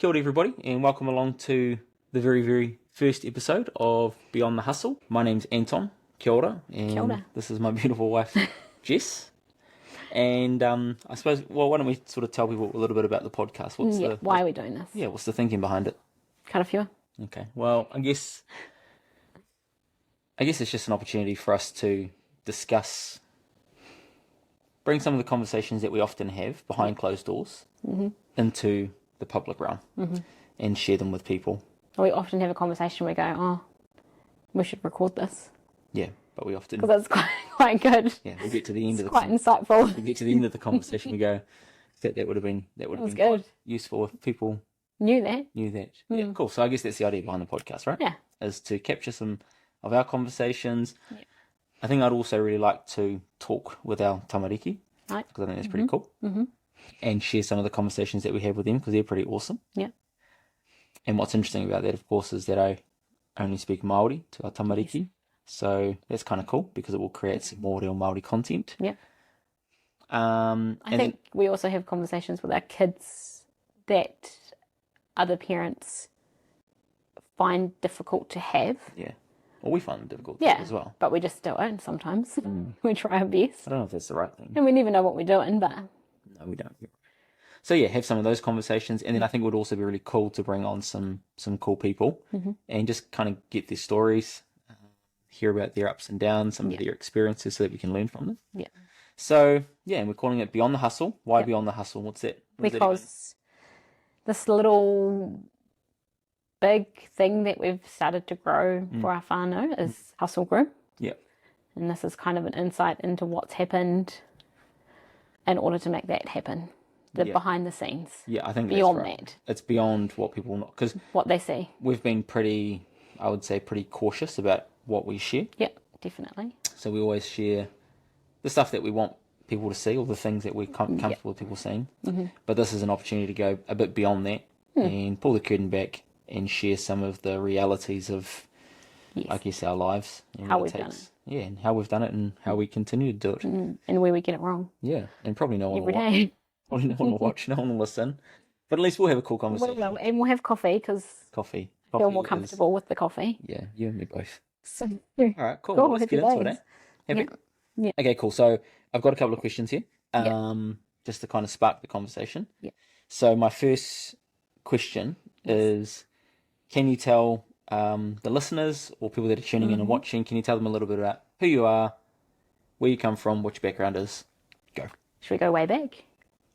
Kia ora everybody, and welcome along to the very, very first episode of Beyond the Hustle. My name's Anton. Kia ora, and Kia ora. This is my beautiful wife, Jess. And I suppose, why don't we sort of tell people a little bit about the podcast? Why are we doing this? Yeah, what's the thinking behind it? Cut a few. Okay, well, I guess it's just an opportunity for us to discuss, bring some of the conversations that we often have behind closed doors into the public realm and share them with people. We often have a conversation where we go, oh, we should record this. Yeah, but we often... Because that's quite good. Yeah, we get to the end of the... quite insightful. We get to the end of the conversation, we go, that would have been good. Quite useful if people Knew that. Yeah, cool. So I guess that's the idea behind the podcast, right? Yeah. Is to capture some of our conversations. Yeah. I think I'd also really like to talk with our tamariki. Right. Because I think that's pretty cool. And share some of the conversations that we have with them because they're pretty awesome. Yeah. And what's interesting about that, of course, is that I only speak Māori to our tamariki. Yes. So that's kind of cool because it will create some more real Māori content. Yeah. I think we also have conversations with our kids that other parents find difficult to have. Yeah. Well, we find them difficult to have as well. But we just do it sometimes. We try our best. I don't know if that's the right thing. And we never know what we're doing, but... No, we don't. So yeah, have some of those conversations. And then I think it would also be really cool to bring on some cool people and just kind of get their stories, hear about their ups and downs, some of their experiences so that we can learn from them. Yeah. So, yeah, and we're calling it Beyond the Hustle. Why Beyond the Hustle? What's that? Because this little big thing that we've started to grow for our whānau is Hustle Grew. Yeah. And this is kind of an insight into what's happened in order to make that happen. The behind the scenes. Yeah, I think beyond that's right. that. It's beyond what people know. Because what they see. We've been pretty cautious about what we share. Yeah, definitely. So we always share the stuff that we want people to see or the things that we're comfortable with people seeing. But this is an opportunity to go a bit beyond that and pull the curtain back and share some of the realities of, I guess, our lives. And how we've done it. Yeah, and how we've done it and how we continue to do it. And where we get it wrong. Yeah, and probably no one every will day. watch. Probably no one will watch, no one will listen. But at least we'll have a cool conversation. And we'll have coffee because I feel more comfortable with the coffee. Yeah, you and me both. So, all right, cool. Well, let's get into it, Happy? Yeah. Okay, cool. So I've got a couple of questions here, just to kind of spark the conversation. Yeah. So my first question is, can you tell the listeners or people that are tuning in and watching, can you tell them a little bit about who you are, where you come from, what your background is? Go. Should we go way back?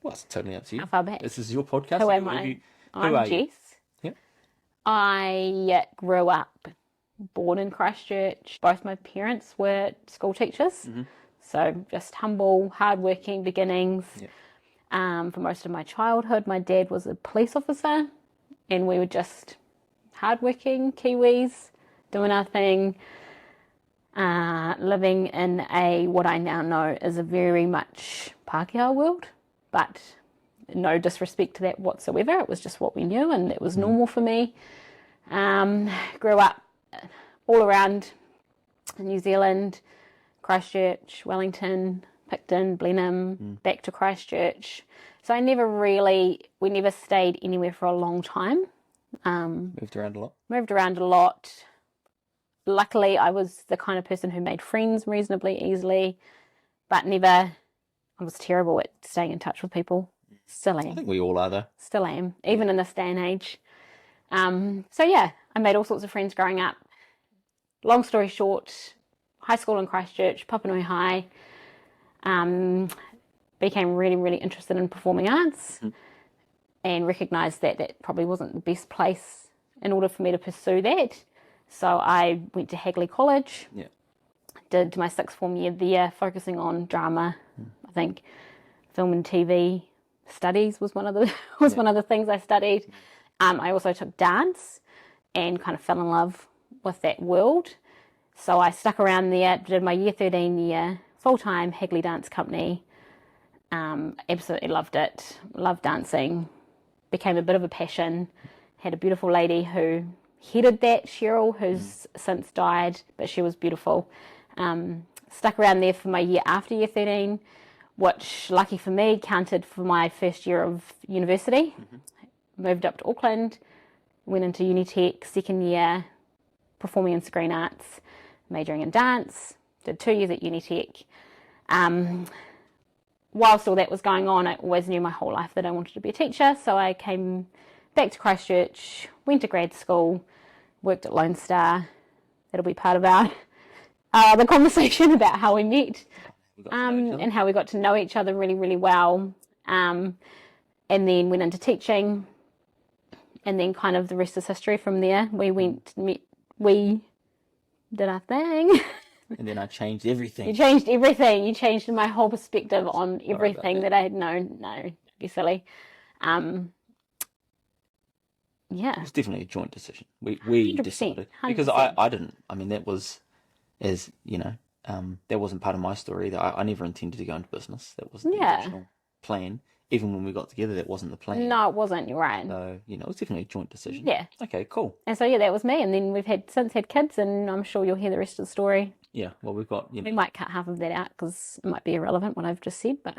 Well, it's totally up to you. How far back? This is your podcast. Who am I? I'm Jess. Yeah. I grew up born in Christchurch. Both my parents were school teachers. So just humble, hardworking beginnings. Yeah. For most of my childhood, my dad was a police officer and we were just hardworking Kiwis, doing our thing, living in what I now know is a very much Pākehā world, but no disrespect to that whatsoever. It was just what we knew and it was normal for me. Grew up all around New Zealand, Christchurch, Wellington, Picton, Blenheim, back to Christchurch. So we never stayed anywhere for a long time. Moved around a lot. Luckily, I was the kind of person who made friends reasonably easily, but I was terrible at staying in touch with people. Still am. I think we all are though. Still am, even in this day and age. So yeah, I made all sorts of friends growing up. Long story short, high school in Christchurch, Papanui High, became really, really interested in performing arts and recognised that that probably wasn't the best place in order for me to pursue that. So I went to Hagley College, did my sixth form year there, focusing on drama. I think film and TV studies was one of the things I studied. I also took dance and kind of fell in love with that world. So I stuck around there, did my year 13 year, full-time Hagley Dance Company. Absolutely loved it, loved dancing, became a bit of a passion. Had a beautiful lady who headed that, Cheryl, who's since died, but she was beautiful. Stuck around there for my year after year 13, which, lucky for me, counted for my first year of university. moved up to Auckland, went into Unitec, second year, performing and screen arts, majoring in dance, did 2 years at Unitec. Whilst all that was going on, I always knew my whole life that I wanted to be a teacher, so I came back to Christchurch, went to grad school, worked at Lone Star. That'll be part of our the conversation about how we met, and how we got to know each other really, really well. And then went into teaching, and then kind of the rest is history from there. We did our thing. And then I changed everything. You changed everything. You changed my whole perspective on everything that I had known. No, don't be silly. Yeah. It's definitely a joint decision. We 100%, decided. 100%. Because I didn't. I mean, that was, as you know, that wasn't part of my story either. I never intended to go into business. That wasn't the original plan. Even when we got together, that wasn't the plan. No, it wasn't. You're right. So, you know, it was definitely a joint decision. Yeah. Okay, cool. And so, yeah, that was me. And then we've since had kids, and I'm sure you'll hear the rest of the story. Yeah, well, we've got... We might cut half of that out because it might be irrelevant what I've just said, but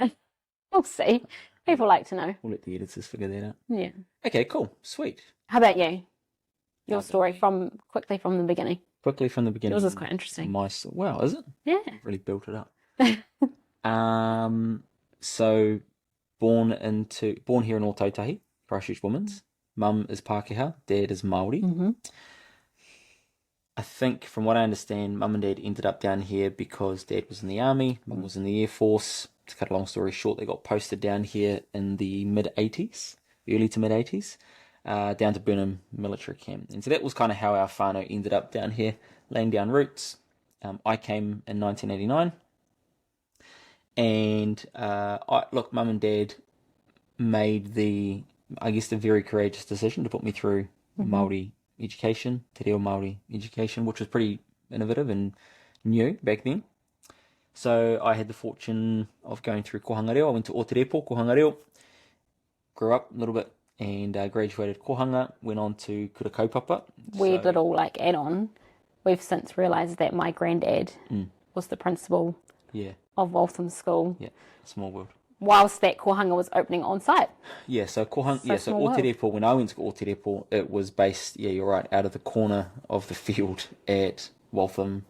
we'll see. People like to know. We'll let the editors figure that out. Yeah. Okay, cool. Sweet. How about you? Your story quickly from the beginning. Quickly from the beginning. Yours is quite interesting. Wow, is it? Yeah. Really built it up. So born here in Ōtautahi, Christchurch Women's. Mum is Pākehā, Dad is Māori. Mm-hmm. I think, from what I understand, Mum and Dad ended up down here because Dad was in the army, Mum was in the Air Force. To cut a long story short, they got posted down here in the mid-80s, early to mid-80s, down to Burnham military camp. And so that was kind of how our whānau ended up down here, laying down roots. I came in 1989. And look, Mum and Dad made the very courageous decision to put me through Māori education, te reo Māori education, which was pretty innovative and new back then. So I had the fortune of going through kohanga reo. I went to Ōtepō, kohanga reo, grew up a little bit, and graduated kohanga, went on to kura kaupapa. Weird little add-on. We've since realised that my granddad was the principal of Waltham School. Yeah, small world. Whilst that kohanga was opening on site. Yeah, so Ōtepō, when I went to Ōtepō, it was based, you're right, out of the corner of the field at Waltham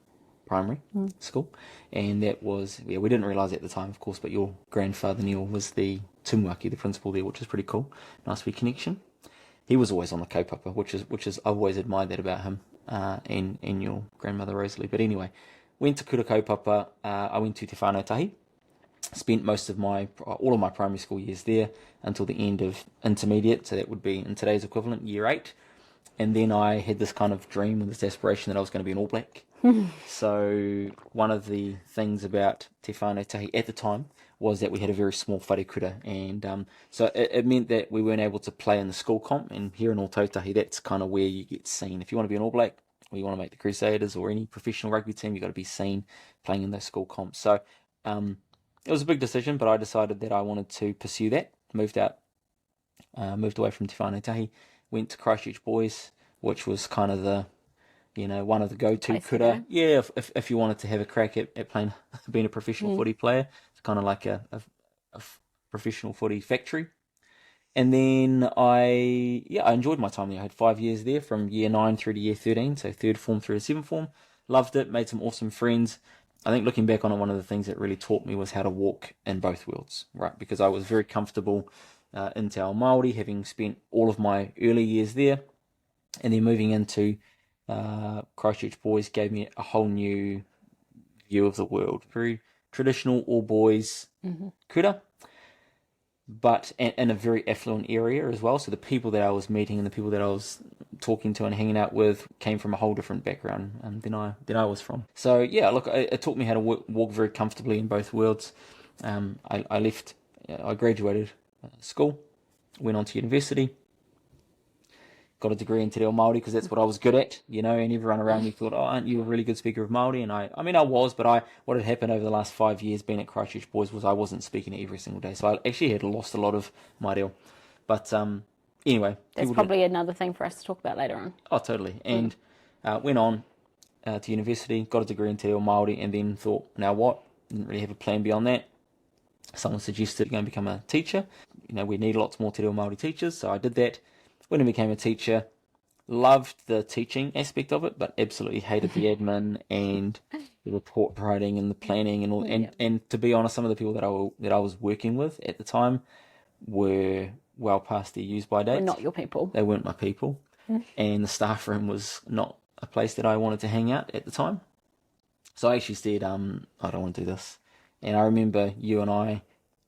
Primary School. And that was, we didn't realise at the time, of course, but your grandfather, Neil, was the tumuaki, the principal there, which is pretty cool. Nice wee connection. He was always on the kaupapa, which is I've always admired that about him, and your grandmother, Rosalie. But anyway, went to kura kaupapa, I went to Te Whānau Tahi. Spent all of my primary school years there until the end of intermediate, so that would be in today's equivalent, year 8. And then I had this kind of dream and this aspiration that I was going to be an All Black. So one of the things about Te Whānau Tahi at the time was that we had a very small wharekura, and so it meant that we weren't able to play in the school comp. And here in Ōtautahi, that's kind of where you get seen. If you want to be an All Black, or you want to make the Crusaders or any professional rugby team, you've got to be seen playing in those school comps. So it was a big decision, but I decided that I wanted to pursue that. Moved away from Te Whānau Tahi, went to Christchurch Boys, which was kind of the, one of the go-to kura. Yeah, if you wanted to have a crack at playing, being a professional footy player, it's kind of like a professional footy factory. And then I enjoyed my time there. I had 5 years there, from year 9 through to year 13, so 3rd form through to 7th form. Loved it, made some awesome friends. I think looking back on it, one of the things that really taught me was how to walk in both worlds, right? Because I was very comfortable in Te Ao Māori, having spent all of my early years there, and then moving into Christchurch Boys gave me a whole new view of the world. Very traditional, all boys kura, but in a very affluent area as well. So the people that I was meeting and the people that I was talking to and hanging out with came from a whole different background than I was from. So yeah, look, it taught me how to walk very comfortably in both worlds. I graduated school, went on to university, got a degree in te reo Māori because that's what I was good at, and everyone around me thought, aren't you a really good speaker of Māori? And I mean I was, but what had happened over the last 5 years being at Christchurch Boys was I wasn't speaking it every single day, so I actually had lost a lot of my reo. But anyway, that's probably another thing for us to talk about later on. Oh, totally. And went on to university, got a degree in te reo Māori, and then thought, now what? Didn't really have a plan beyond that. Someone suggested go and become a teacher. We need lots more te reo Māori teachers, so I did that. when I became a teacher, loved the teaching aspect of it, but absolutely hated the admin and the report writing and the planning and all. And to be honest, some of the people that I was working with at the time were well past their use-by dates. Were not your people. They weren't my people. And the staff room was not a place that I wanted to hang out at the time. So I actually said, I don't want to do this. And I remember you and I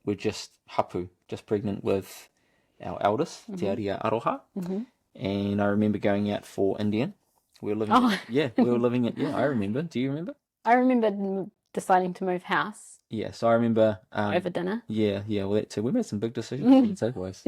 were just pregnant with our eldest, Te Aria Aroha. And I remember going out for Indian. We were living I remember. Do you remember? I remember deciding to move house. Yeah, so I remember... over dinner. Yeah, well, that too. We made some big decisions in takeaways.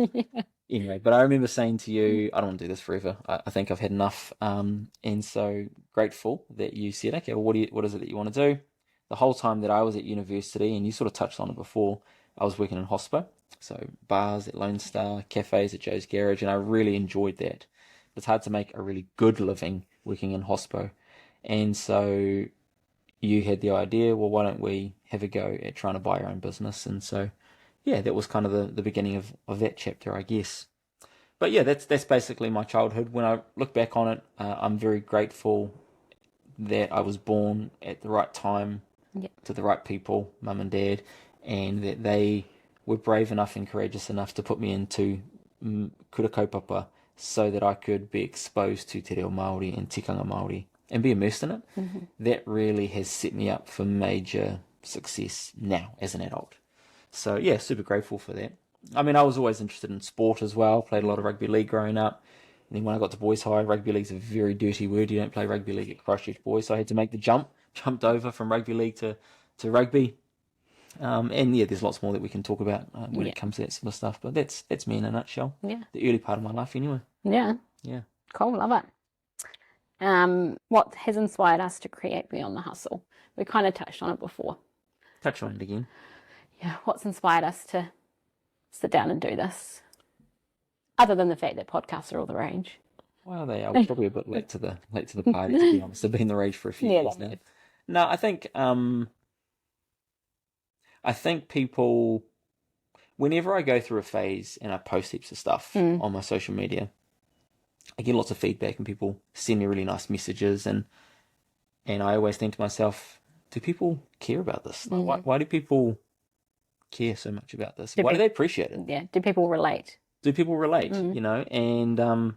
Anyway, but I remember saying to you, I don't want to do this forever. I think I've had enough. And so grateful that you said, okay, well, what is it that you want to do? The whole time that I was at university, and you sort of touched on it before, I was working in hospo. So bars at Lone Star, cafes at Joe's Garage, and I really enjoyed that. It's hard to make a really good living working in hospo. And so you had the idea, well, why don't we have a go at trying to buy our own business? And so, yeah, that was kind of the beginning of that chapter, I guess. But yeah, that's basically my childhood. When I look back on it, I'm very grateful that I was born at the right time to the right people, mum and dad, and that they were brave enough and courageous enough to put me into kura kaupapa so that I could be exposed to te reo Māori and tikanga Māori and be immersed in it. That really has set me up for major success now as an adult. So yeah, super grateful for that. I mean, I was always interested in sport as well, played a lot of rugby league growing up. And then when I got to boys high, rugby league's a very dirty word. You don't play rugby league at Christchurch Boys, so I had to make the jumped over from rugby league to rugby. And yeah, there's lots more that we can talk about when it comes to that sort of stuff. But that's me in a nutshell. Yeah. The early part of my life anyway. Yeah. Yeah. Cool, love it. What has inspired us to create Beyond the Hustle? We kind of touched on it before. Touch on it again. Yeah, what's inspired us to sit down and do this? Other than the fact that podcasts are all the rage. Well, they are. We're probably a bit late to the party, to be honest. They've been the rage for a few years now. No, I think people, whenever I go through a phase and I post heaps of stuff on my social media, I get lots of feedback and people send me really nice messages, and I always think to myself, do people care about this? Like, why do people care so much about this? Why do they appreciate it? Yeah. Do people relate? You know? And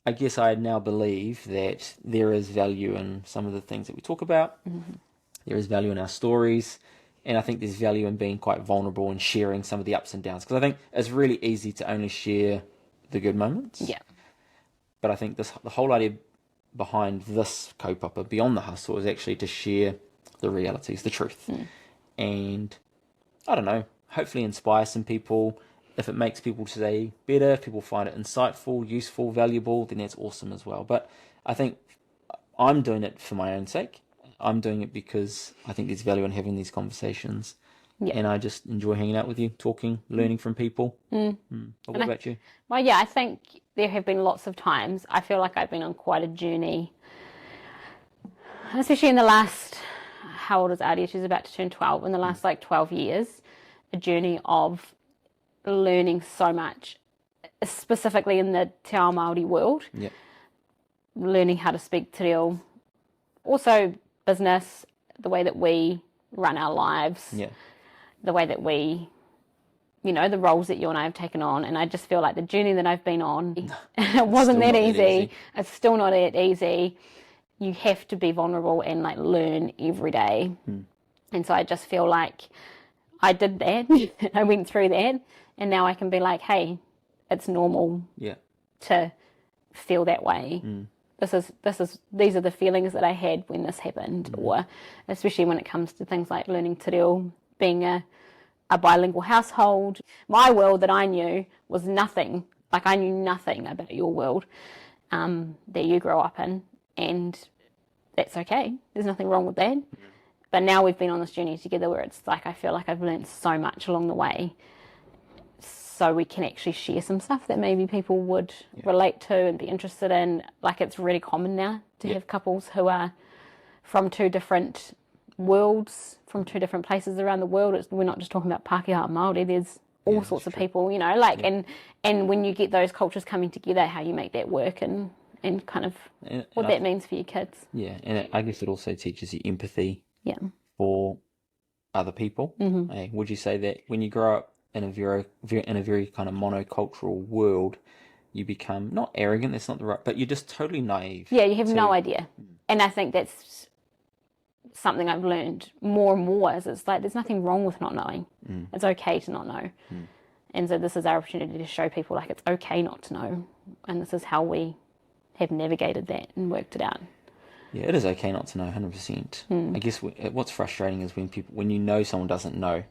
I guess I now believe that there is value in some of the things that we talk about. There is value in our stories. And I think there's value in being quite vulnerable and sharing some of the ups and downs. Because I think it's really easy to only share the good moments. Yeah. But I think the whole idea behind this kaupapa, Beyond the Hustle, is actually to share the realities, the truth. And, I don't know, hopefully inspire some people. If it makes people today better, if people find it insightful, useful, valuable, then that's awesome as well. But I think I'm doing it for my own sake. I'm doing it because I think there's value in having these conversations. Yeah. And I just enjoy hanging out with you, talking, learning from people. What about you? Well, yeah, I think there have been lots of times. I feel like I've been on quite a journey, especially in the last, how old is Adia? She's about to turn 12. In the last 12 years, a journey of learning so much, specifically in the te ao Māori world. Yeah. Learning how to speak te reo. Also, business, the way that we run our lives, the way that we, the roles that you and I have taken on. And I just feel like the journey that I've been on, it wasn't that easy. It's still not that easy. You have to be vulnerable and learn every day. And so I just feel like I did that. I went through that, and now I can be like, hey, it's normal to feel that way. These are the feelings that I had when this happened, or especially when it comes to things like learning te reo, being a bilingual household. My world that I knew was nothing. I knew nothing about your world that you grow up in, and that's okay. There's nothing wrong with that. But now we've been on this journey together where it's I feel like I've learned so much along the way, so we can actually share some stuff that maybe people would relate to and be interested in. It's really common now to have couples who are from two different worlds, from two different places around the world. We're not just talking about Pākehā Māori. There's all sorts of people, you know, like, and when you get those cultures coming together, how you make that work and kind of what that means for your kids. Yeah, and I guess it also teaches you empathy for other people. Hey, would you say that when you grow up in a very kind of monocultural world, you become not arrogant, that's not the right, but you're just totally naive. Yeah, you have no idea. And I think that's something I've learned more and more is it's like there's nothing wrong with not knowing. It's okay to not know. And so this is our opportunity to show people like it's okay not to know. And this is how we have navigated that and worked it out. Yeah, it is okay not to know, 100%. I guess what's frustrating is when you know someone doesn't know.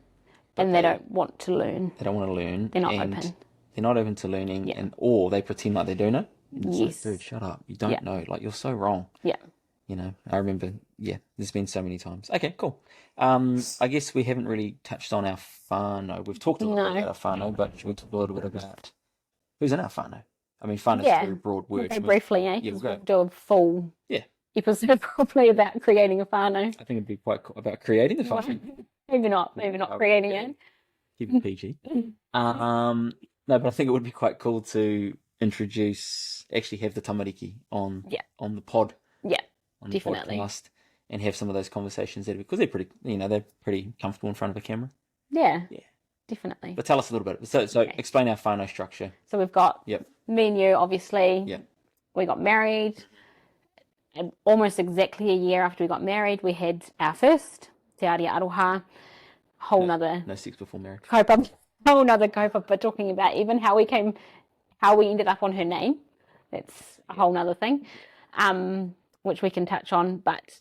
And they don't want to learn. They don't want to learn. They're not open. They're not open to learning, or they pretend like they do know. Yes. Like, dude, shut up. You don't know. Like, you're so wrong. Yeah. You know, I remember, there's been so many times. Okay, cool. I guess we haven't really touched on our whānau. We've talked a little bit about our whānau, but we'll talk a little bit about who's in our whānau. I mean, whānau is a very broad word. Okay, briefly, Yeah, we'll do a full episode probably about creating a whānau. I think it'd be quite cool about creating the whānau. Maybe not creating it. Keep it PG. No, but I think it would be quite cool to actually have the tamariki on the pod. Yeah, on definitely. The podcast, and have some of those conversations there because they're pretty comfortable in front of a camera. Yeah, definitely. But tell us a little bit. So explain our whānau structure. So we've got me and you, obviously. Yep. We got married, and almost exactly a year after we got married, we had our first Te Aria Aroha. No sex before marriage. Whole nother kaupapa, but talking about even how we ended up on her name. That's a whole nother thing, which we can touch on. But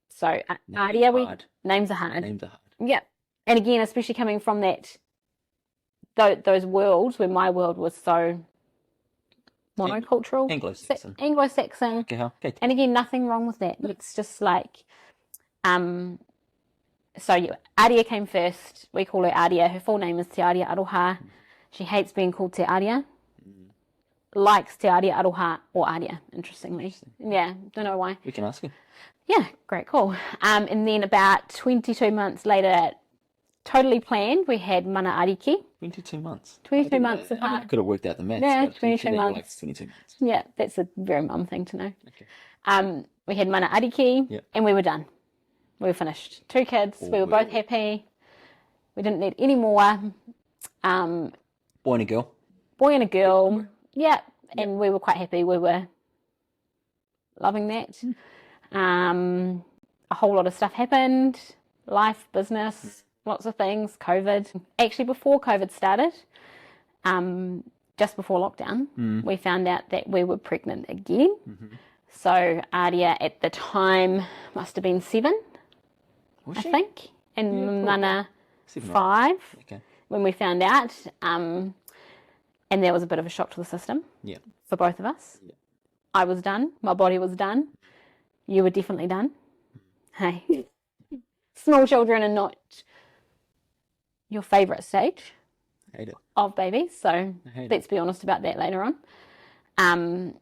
so Aria, names are hard. Names are hard. Yeah, and again, especially coming from those worlds where my world was so monocultural, Anglo-Saxon. Okay. And again, nothing wrong with that. It's just like, so Aria came first. We call her Aria. Her full name is Te Aria Aroha. She hates being called Te Aria. Likes Te Aria Aroha or Aria, interestingly. Yeah, don't know why. We can ask her. Yeah, great call. And then about 22 months later, totally planned, we had Mana Ariki. 22 months. 22 months apart. I could have worked out the maths. Yeah, 22 months. Like 22 months. Yeah, that's a very mum thing to know. Okay. We had Mana Ariki, and we were done. We were finished. 2 kids. We were both happy. We didn't need any more. Boy and a girl. Boy and a girl. Yeah, and we were quite happy. We were loving that. A whole lot of stuff happened. Life, business, lots of things. COVID. Actually, before COVID started, just before lockdown, we found out that we were pregnant again. So Aria at the time must have been 7. I think, and Mana 5 when we found out, and there was a bit of a shock to the system for both of us. I was done, my body was done, you were definitely done. Hey, small children are not your favourite stage of babies, so let's be honest about that later on. And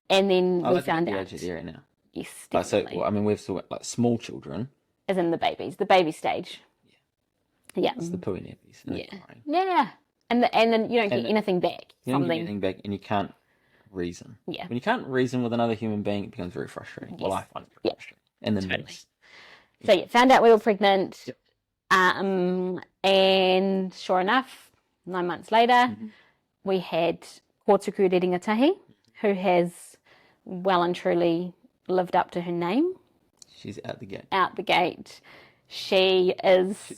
then we found out. Right now. Yes, definitely. So, I mean, we've still got like small children. As in the baby stage. Yeah. It's the pooey nappies. Yeah. And then you don't get anything back. You don't get anything back, and you can't reason. Yeah. When you can't reason with another human being, it becomes very frustrating. Well, I find it very frustrating. And then So found out we were pregnant. And sure enough, 9 months later, we had Kōtuku Reringatahi, who has well and truly lived up to her name. She's out the gate. She's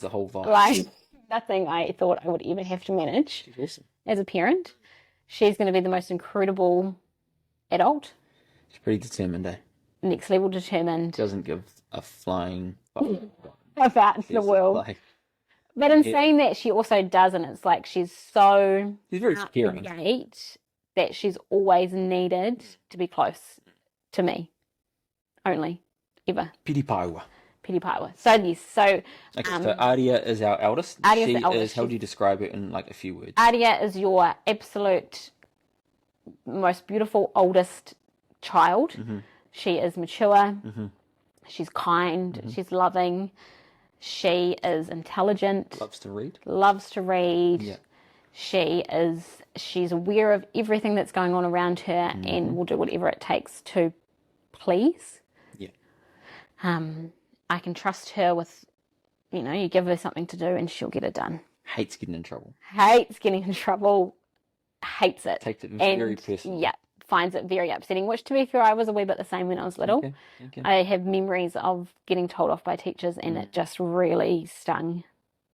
a whole vibe. Like nothing I thought I would ever have to manage. She's awesome. As a parent. She's going to be the most incredible adult. She's pretty determined, eh? Next level determined. Doesn't give a flying about the world. But in saying that, she also does, and it's like she's very caring. Gate that she's always needed to be close to me. Only. Ever. Piripaiwa. So yes, so Aria is our eldest. Aria's she the eldest. Is, how do you describe it in like a few words? Aria is your absolute most beautiful oldest child. She is mature. She's kind. She's loving. She is intelligent. Loves to read. Yeah. She's aware of everything that's going on around her and will do whatever it takes to please. Yeah. I can trust her with, you give her something to do and she'll get it done. Hates getting in trouble. Hates getting in trouble. Hates it. Takes it very personally. Yeah. Finds it very upsetting, which to be fair, I was a wee bit the same when I was little. Okay. I have memories of getting told off by teachers and it just really stung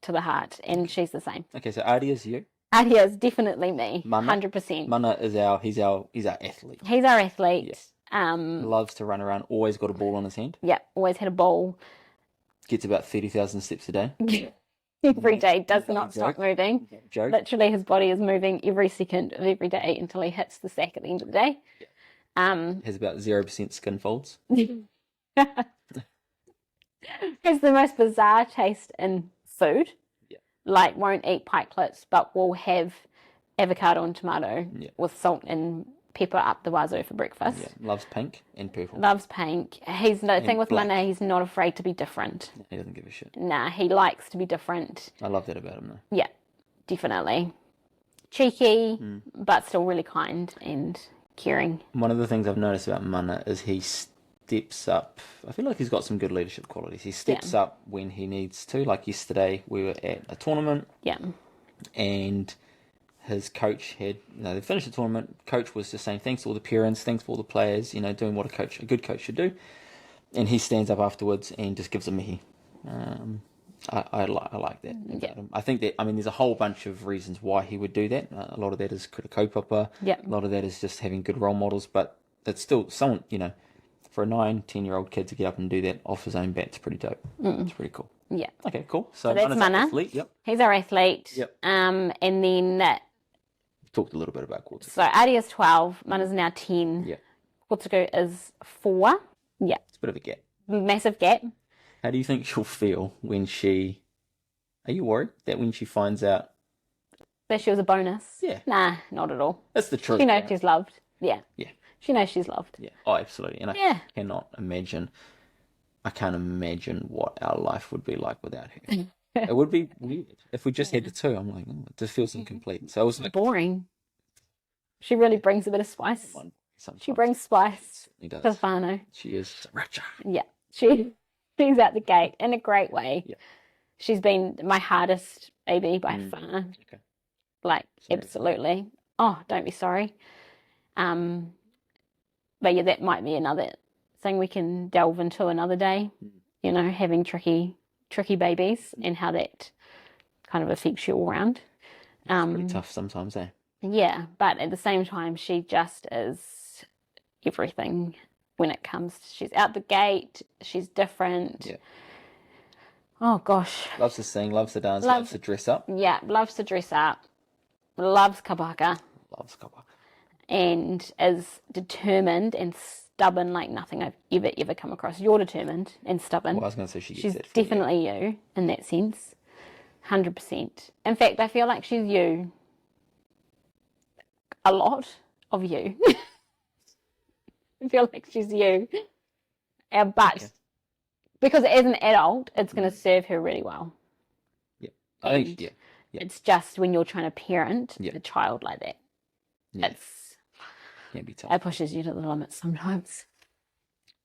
to the heart, and she's the same. Okay, so Adia's you. Adia is definitely me, Mana? 100%. Mana is he's our athlete. He's our athlete. Yes. Loves to run around, always got a ball on his hand. Yeah, always had a ball. Gets about 30,000 steps a day. Every day, does not stop moving. Joke. Literally, his body is moving every second of every day until he hits the sack at the end of the day. Has about 0% skin folds. Has the most bizarre taste in food. Yeah. Like, won't eat pikelets, but will have avocado and tomato with salt and pepper up the wazoo for breakfast. Yeah. Loves pink and purple. Loves pink. He's the thing with black. Mana, he's not afraid to be different. He doesn't give a shit. Nah, he likes to be different. I love that about him, though. Yeah, definitely. Cheeky, but still really kind and caring. One of the things I've noticed about Mana is he steps up. I feel like he's got some good leadership qualities. He steps up when he needs to. Like yesterday, we were at a tournament. Yeah. And his coach had, they finished the tournament. Coach was just saying thanks to all the parents, thanks for all the players, doing what a good coach should do. And he stands up afterwards and just gives a mihi. I like that about him. I think that, there's a whole bunch of reasons why he would do that. A lot of that is kaupapa. Yeah. A lot of that is just having good role models. But it's still someone, for a 9-10-year-old kid to get up and do that off his own bat, it's pretty dope. It's pretty cool. Yeah. Okay, cool. So that's Mana. Athlete. Yep. He's our athlete. Yep. And then Talked a little bit about Kortuku. so Adia's 12, Mana's now 10. Yeah. Kortuku is 4. Yeah. It's a bit of a gap. Massive gap. How do you think she'll feel when are you worried that when she finds out? That she was a bonus? Yeah. Nah, not at all. That's the truth. She knows right? she's loved. Yeah. Yeah. She knows she's loved. Yeah. Oh, absolutely. And I can't imagine what our life would be like without her. It would be weird. If we just had the two, I'm like, it just feels incomplete. So it was like boring. She really brings a bit of spice. Sometimes. She brings spice She does. to whānau. She is Racha. Yeah. She's out the gate in a great way. Yeah. She's been my hardest baby by far. Okay. Like, Sorry. absolutely. Oh, don't be sorry. But yeah, that might be another thing we can delve into another day. Having tricky babies and how that kind of affects you all around. It's pretty tough sometimes, eh? Yeah, but at the same time, she just is everything when it comes. She's out the gate. She's different. Yeah. Oh gosh. Loves to sing, loves to dance, loves to dress up. Yeah, loves to dress up. Loves kabaka. Loves kabaka. And is determined and stubborn like nothing I've ever come across. You're determined and stubborn. Well, I was going to say she's definitely you in that sense. 100%. In fact, I feel like she's you. A lot of you. I feel like she's you. But because as an adult, it's going to serve her really well. Yeah. I think, yeah. It's just when you're trying to parent Yeah. a child like that. Yeah. It Be tough. pushes you to the limit sometimes.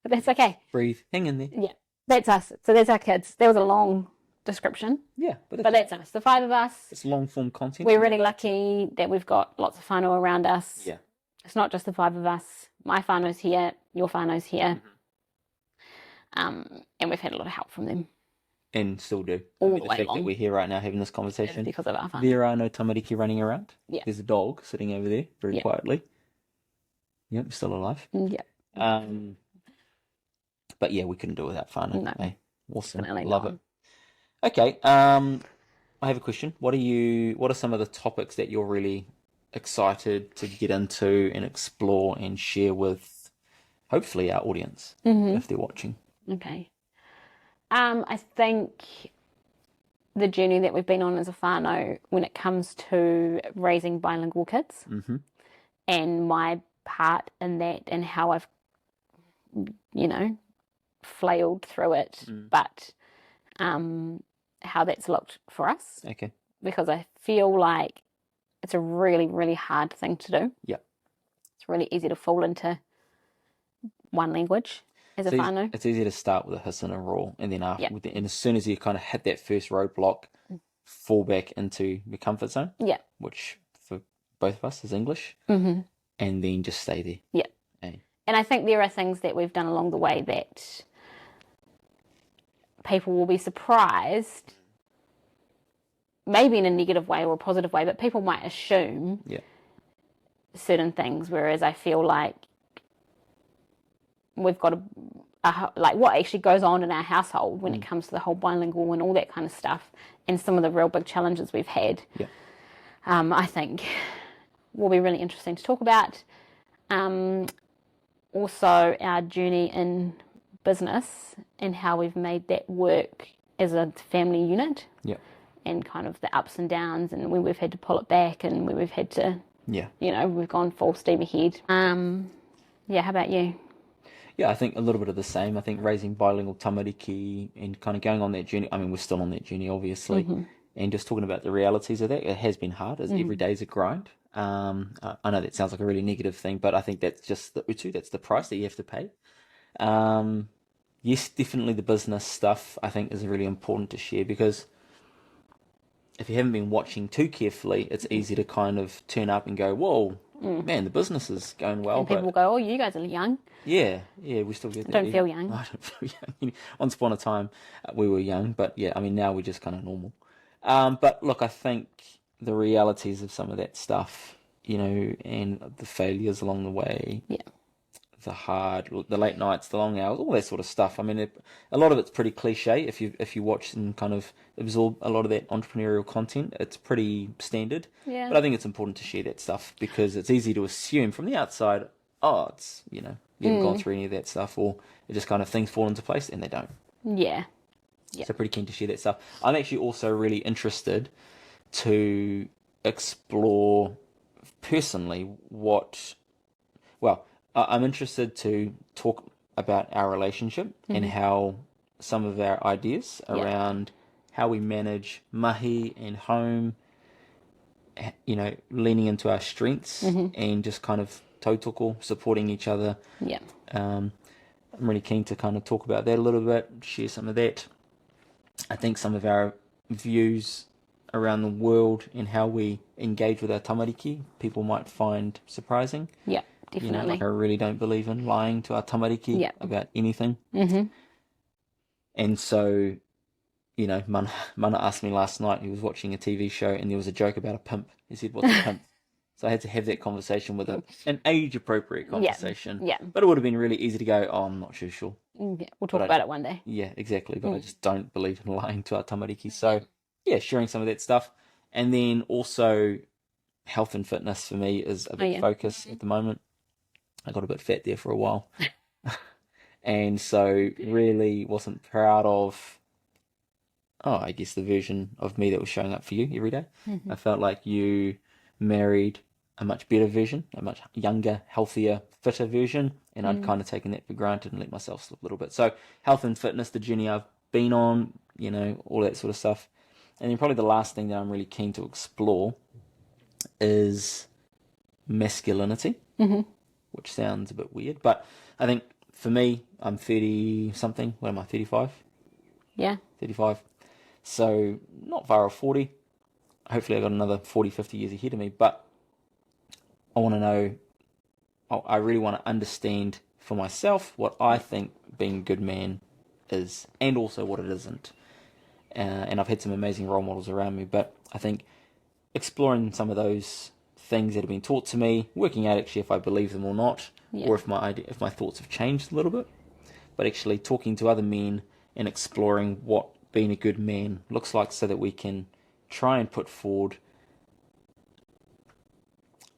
But that's okay. Breathe. Hang in there. Yeah. That's us. So that's our kids. That was a long description. Yeah. But that's us. The 5 of us. It's long form content. We're really lucky that we've got lots of whānau around us. Yeah. It's not just the 5 of us. My whānau's here. Your whānau's here. And we've had a lot of help from them. And still do. All the the way fact along. that we're here right now having this conversation. It's because of our whānau. There are no tamariki running around. Yeah. There's a dog sitting over there very quietly. Yep, still alive. Yeah. But yeah, we couldn't do it without whānau. No. Eh? Awesome. Definitely Love not. it. Okay. I have a question. What are some of the topics that you're really excited to get into and explore and share with hopefully our audience if they're watching? Okay. I think the journey that we've been on as a whānau when it comes to raising bilingual kids and my part in that and how I've, flailed through it, but how that's looked for us. Okay. Because I feel like it's a really, really hard thing to do. Yeah. It's really easy to fall into one language as a whānau. It's easy to start with a hiss and a roar, and then and as soon as you kind of hit that first roadblock, fall back into your comfort zone. Yeah. Which for both of us is English. Mm-hmm. And then just stay there. Yeah. And I think there are things that we've done along the way that people will be surprised, maybe in a negative way or a positive way, but people might assume certain things, whereas I feel like we've got like what actually goes on in our household when it comes to the whole bilingual and all that kind of stuff, and some of the real big challenges we've had. Yeah. I think will be really interesting to talk about. Also our journey in business and how we've made that work as a family unit. Yeah. And kind of the ups and downs, and when we've had to pull it back, and when we've had to, we've gone full steam ahead. How about you? Yeah, I think a little bit of the same. I think raising bilingual tamariki and kind of going on that journey. I mean, we're still on that journey, obviously, and just talking about the realities of that. It has been hard, as every day's a grind. I know that sounds like a really negative thing, but I think that's just the utu. That's the price that you have to pay. Yes, definitely the business stuff I think is really important to share, because if you haven't been watching too carefully, it's easy to kind of turn up and go, whoa, man, the business is going well. And people will go, oh, you guys are young. Yeah, we still get that. Don't feel young. I don't feel young. Once upon a time, we were young, but yeah, I mean, now we're just kind of normal. But look, I think the realities of some of that stuff, and the failures along the way, the late nights, the long hours, all that sort of stuff. I mean, a lot of it's pretty cliche. If you watch and kind of absorb a lot of that entrepreneurial content, it's pretty standard. Yeah. But I think it's important to share that stuff, because it's easy to assume from the outside, it's you haven't gone through any of that stuff, or it just kind of things fall into place, and they don't. Yeah. So pretty keen to share that stuff. I'm actually also really interested to explore personally I'm interested to talk about our relationship and how some of our ideas around how we manage mahi and home, leaning into our strengths and just kind of tautoko, supporting each other. Yeah. I'm really keen to kind of talk about that a little bit, share some of that. I think some of our views around the world and how we engage with our tamariki, people might find surprising. Yeah, definitely. Like I really don't believe in lying to our tamariki about anything. And so, Mana asked me last night, he was watching a TV show and there was a joke about a pimp. He said, what's a pimp? So I had to have that conversation with him, an age-appropriate conversation. Yeah. But it would have been really easy to go, I'm not too sure. Yeah, we'll talk about it one day. Yeah, exactly. But I just don't believe in lying to our tamariki. So, yeah, sharing some of that stuff. And then also health and fitness for me is a big focus at the moment. I got a bit fat there for a while. And so really wasn't proud of, I guess the version of me that was showing up for you every day. I felt like you married a much better version, a much younger, healthier, fitter version, and I'd kind of taken that for granted and let myself slip a little bit. So health and fitness, the journey I've been on, all that sort of stuff. And then probably the last thing that I'm really keen to explore is masculinity, which sounds a bit weird, but I think for me, I'm 30-something. What am I, 35? Yeah. 35. So not far off 40. Hopefully I've got another 40, 50 years ahead of me, but I want to know, I really want to understand for myself what I think being a good man is, and also what it isn't. And I've had some amazing role models around me, but I think exploring some of those things that have been taught to me, working out actually if I believe them or not, or if my thoughts have changed a little bit, but actually talking to other men and exploring what being a good man looks like, so that we can try and put forward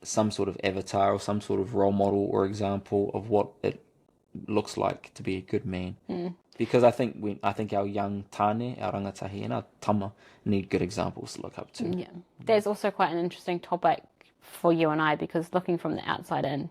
some sort of avatar or some sort of role model or example of what it looks like to be a good man. Because I think our young tāne, our rangatahi and our tama need good examples to look up to. Yeah. There's also quite an interesting topic for you and I, because looking from the outside in,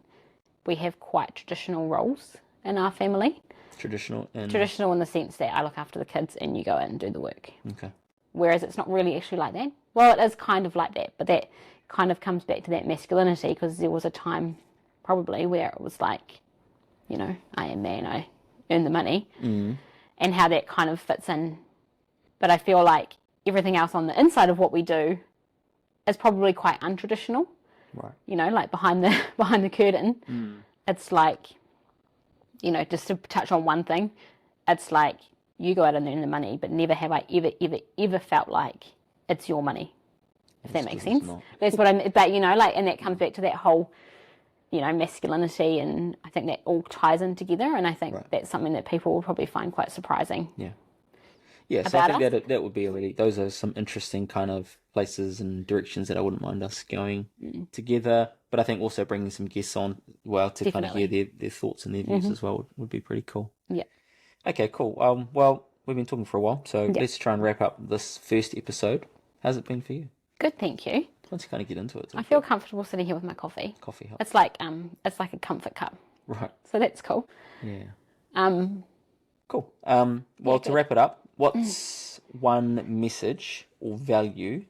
we have quite traditional roles in our family. Traditional and... Traditional in the sense that I look after the kids and you go in and do the work. Okay. Whereas it's not really actually like that. Well, it is kind of like that, but that kind of comes back to that masculinity, because there was a time probably where it was like, you know, I am man, I earn the money, and how that kind of fits in. But I feel like everything else on the inside of what we do is probably quite untraditional. Right. You know, like behind the curtain, it's like, you know, just to touch on one thing, it's like you go out and earn the money, but never have I ever felt like it's your money, if that makes sense. That's what I'm, but you know, like, and that comes back to that whole, you know, masculinity, and I think that all ties in together, and I think that's something that people will probably find quite surprising. Yeah. Yeah, so I think that would be a really, those are some interesting kind of places and directions that I wouldn't mind us going together. But I think also bringing some guests on, well, to kind of hear their thoughts and their views as well would be pretty cool. Yeah. Okay, cool. Well, we've been talking for a while, so let's try and wrap up this first episode. How's it been for you? Good, thank you. Once you kind of get into it. I feel comfortable sitting here with my coffee. Coffee helps. It's like a comfort cup. Right. So that's cool. Yeah. Cool. Well, to wrap it up, what's one message or value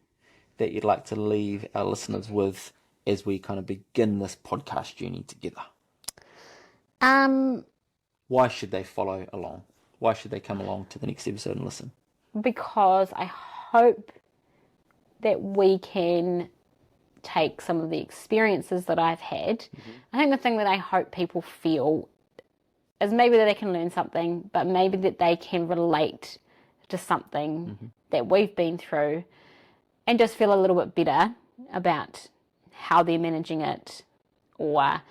that you'd like to leave our listeners with as we kind of begin this podcast journey together? Why should they follow along? Why should they come along to the next episode and listen? Because I hope that we can take some of the experiences that I've had. I think the thing that I hope people feel is maybe that they can learn something, but maybe that they can relate to something that we've been through and just feel a little bit better about how they're managing it. Or,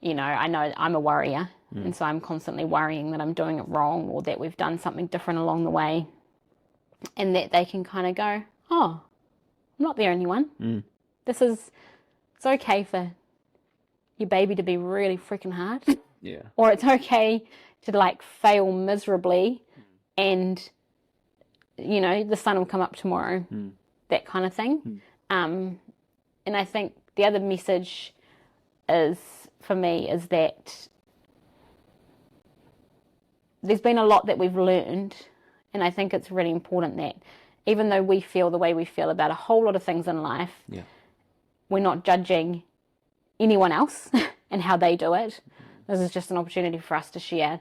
you know I'm a worrier, and so I'm constantly worrying that I'm doing it wrong or that we've done something different along the way, and that they can kind of go, oh, I'm not the only one. It's okay for your baby to be really freaking hard. Yeah. Or it's okay to like fail miserably and, you know, the sun will come up tomorrow. That kind of thing. And I think the other message is, for me, is that there's been a lot that we've learned, and I think it's really important that even though we feel the way we feel about a whole lot of things in life, we're not judging anyone else and how they do it. This is just an opportunity for us to share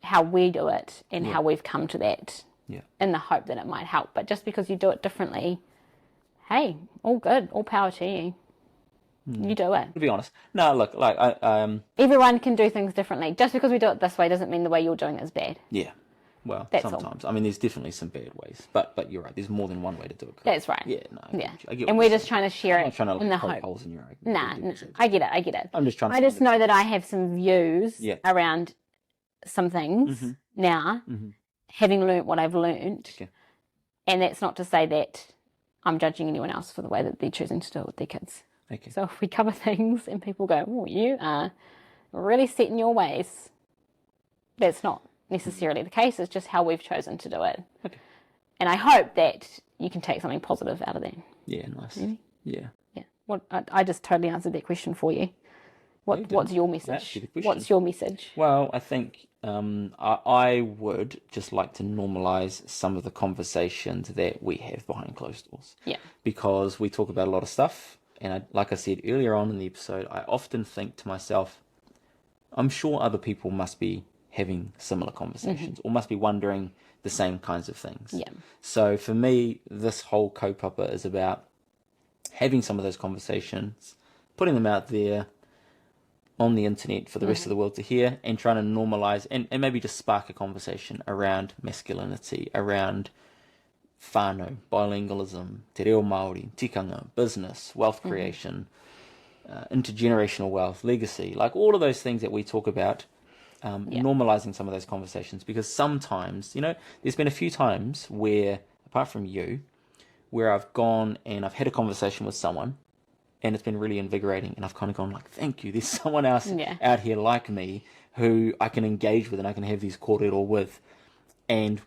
how we do it and how we've come to that, in the hope that it might help. But just because you do it differently, hey, all good, all power to you. You do it. To be honest, no, look, like everyone can do things differently. Just because we do it this way doesn't mean the way you're doing it is bad. Yeah. Well, that's sometimes. I mean, there's definitely some bad ways, but you're right. There's more than one way to do it. Correct? That's right. Yeah, no. I get and we're just trying to share it trying to in the hope. Holes in your argument. Nah, I get it. I'm just trying. I just know that I have some views around some things now, having learnt what I've learnt, and that's not to say that I'm judging anyone else for the way that they're choosing to do it with their kids. Okay. So if we cover things and people go, "Oh, you are really set in your ways," that's not necessarily the case. It's just how we've chosen to do it. Okay. And I hope that you can take something positive out of that. Yeah, nice. Maybe? Yeah. What I just totally answered that question for you. What's your message? What's your message? Well, I think I would just like to normalise some of the conversations that we have behind closed doors. Yeah. Because we talk about a lot of stuff, and like I said earlier on in the episode, I often think to myself, I'm sure other people must be having similar conversations or must be wondering the same kinds of things. Yeah. So for me, this whole kaupapa is about having some of those conversations, putting them out there on the internet for the rest of the world to hear, and trying to normalise and maybe just spark a conversation around masculinity, around whānau, bilingualism, te reo Māori, tikanga, business, wealth creation, intergenerational wealth, legacy, like all of those things that we talk about, normalising some of those conversations. Because sometimes, you know, there's been a few times where, apart from you, where I've gone and I've had a conversation with someone and it's been really invigorating, and I've kind of gone like, thank you, there's someone else out here like me who I can engage with and I can have these kōrero with, and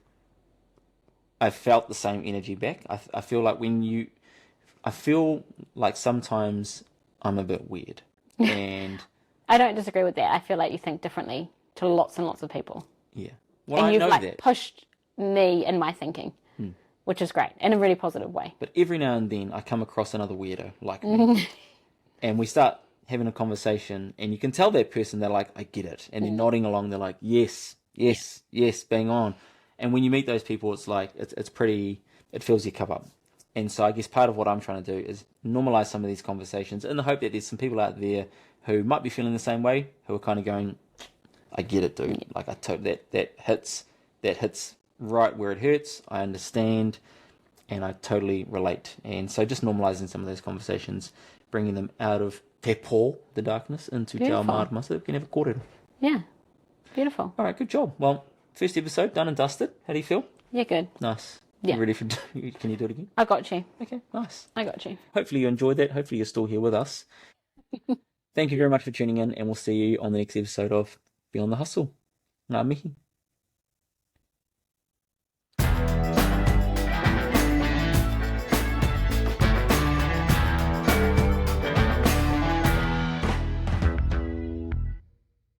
I felt the same energy back. I feel like I feel like sometimes I'm a bit weird, and I don't disagree with that. I feel like you think differently to lots and lots of people. Yeah. Well, and I you've know like that. pushed me in my thinking, which is great in a really positive way. But every now and then I come across another weirdo like me. And we start having a conversation, and you can tell that person, they're like, I get it. And they're nodding along. They're like, yes, bang on. And when you meet those people, it's like, it's pretty, it fills your cup up. And so I guess part of what I'm trying to do is normalize some of these conversations in the hope that there's some people out there who might be feeling the same way, who are kind of going, I get it, dude. Like, that hits right where it hurts. I understand, and I totally relate. And so just normalizing some of those conversations, bringing them out of te pō, the darkness, into te ao marama, so that we can have a kōrero. Yeah, beautiful. All right, good job. Well, first episode done and dusted. How do you feel? Yeah, good. Nice. Yeah. You ready for? Can you do it again? I got you. Okay, nice. I got you. Hopefully you enjoyed that. Hopefully you're still here with us. Thank you very much for tuning in, and we'll see you on the next episode of Beyond the Hustle. Ngā mihi.